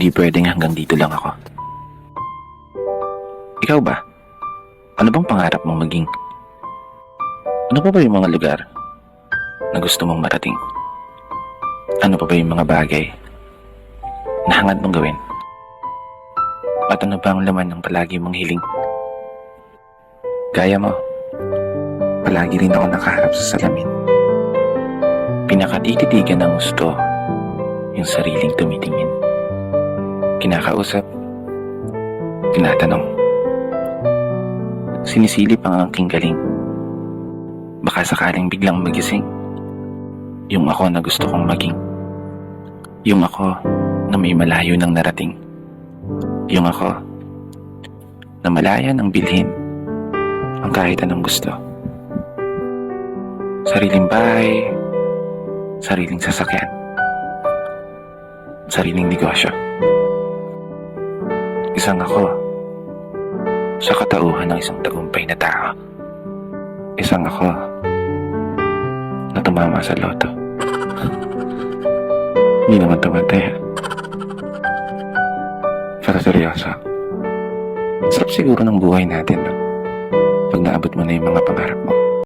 Di pwedeng hanggang dito lang ako. Ikaw ba? Ano bang pangarap mong maging? Ano pa ba yung mga lugar na gusto mong marating? Ano pa ba yung mga bagay na hangad mong gawin? At ano ba ang laman ng palagi mong hiling? Gaya mo, palagi rin ako nakaharap sa salamin. Pinakatititigan ng gusto yung sariling tumitingin. Kinakausap, tinatanong. Sinisilip ang aking galing. Baka sakaling biglang magising yung ako na gusto kong maging. Yung ako na may malayo ng narating. Yung ako na malaya ng bilhin ang kahit anong gusto. Sariling bahay, sariling sasakyan, sariling negosyo. Isang ako sa katauhan ng isang tagumpay na tao. Isang ako na tumama sa loto. Hindi naman tumataya. Pero seryoso, sarap siguro ng buhay natin, no? Pag naabot mo na yung mga pangarap mo.